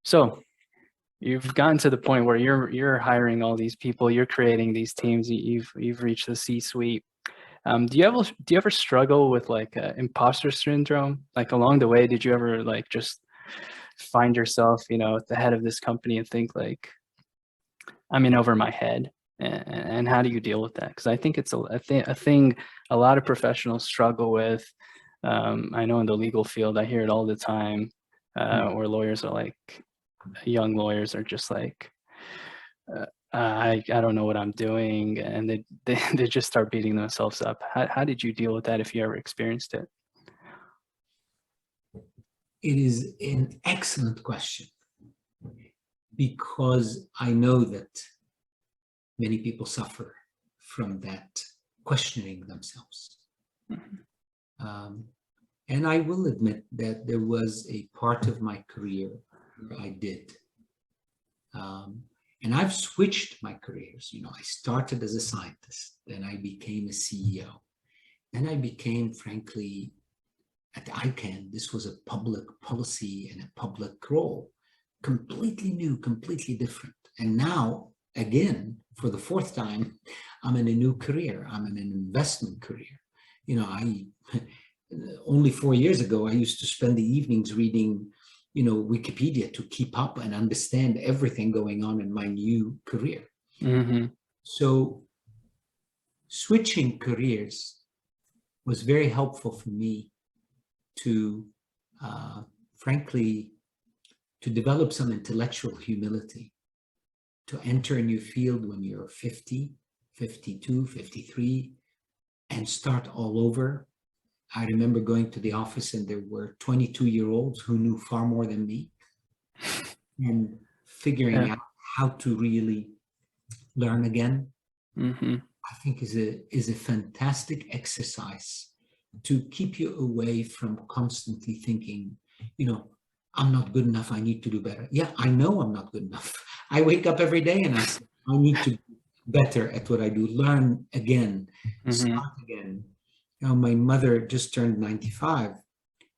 So you've gotten to the point where you're hiring all these people, you're creating these teams, you've reached the C-suite. Do you ever struggle with like imposter syndrome? Like along the way, did you ever like just find yourself, at the head of this company and think like, I'm in over my head? And how do you deal with that? Because I think it's a thing a lot of professionals struggle with. I know in the legal field, I hear it all the time, where lawyers are like, young lawyers are just like, I don't know what I'm doing, and they just start beating themselves up. How did you deal with that if you ever experienced it? It is an excellent question because I know that many people suffer from that questioning themselves. Mhm. And I will admit that there was a part of my career where I did. And I've switched my careers. I started as a scientist, then I became a CEO. Then I became, frankly, at ICANN, this was a public policy and a public role, completely new, completely different. And now, again, for the fourth time, I'm in a new career. I'm in an investment career. I only 4 years ago, I used to spend the evenings reading, Wikipedia to keep up and understand everything going on in my new career. Mhm. So switching careers was very helpful for me to, frankly, to develop some intellectual humility, to enter a new field when you're 50, 52, 53, and start all over. I remember going to the office and there were 22-year-olds who knew far more than me, and figuring Yeah. out how to really learn again, Mhm. I think is a fantastic exercise to keep you away from constantly thinking, I'm not good enough, I need to do better. Yeah, I know I'm not good enough. I wake up every day and I say, I need to be better at what I do, learn again, Mhm. start again. My mother just turned 95,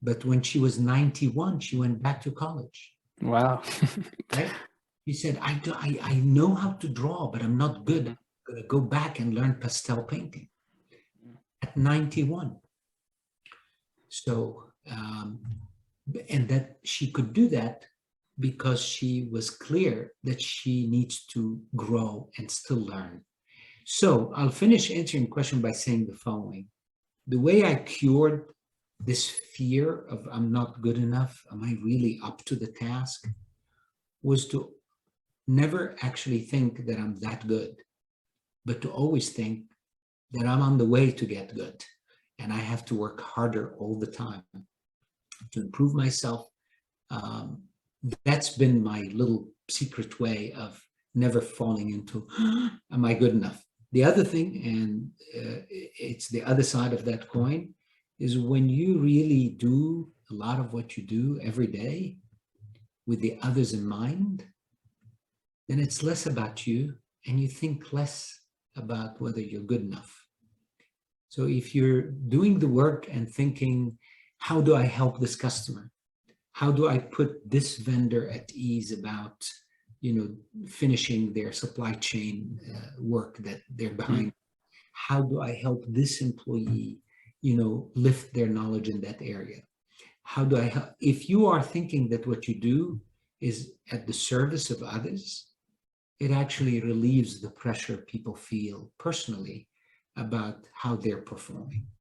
but when she was 91, she went back to college, Wow. right? She said, I know how to draw, but I'm not good. Mhm. I'm going to go back and learn pastel painting at 91. So, and that she could do that because she was clear that she needs to grow and still learn. So I'll finish answering the question by saying the following. The way I cured this fear of I'm not good enough, am I really up to the task, was to never actually think that I'm that good, but to always think that I'm on the way to get good. And I have to work harder all the time to improve myself. Um, that's been my little secret way of never falling into, am I good enough? The other thing, and it's the other side of that coin, is when you really do a lot of what you do every day with the others in mind, then it's less about you and you think less about whether you're good enough. So if you're doing the work and thinking, how do I help this customer? How do I put this vendor at ease about, finishing their supply chain work that they're behind? How do I help this employee, lift their knowledge in that area? How do I help? If you are thinking that what you do is at the service of others, it actually relieves the pressure people feel personally about how they're performing.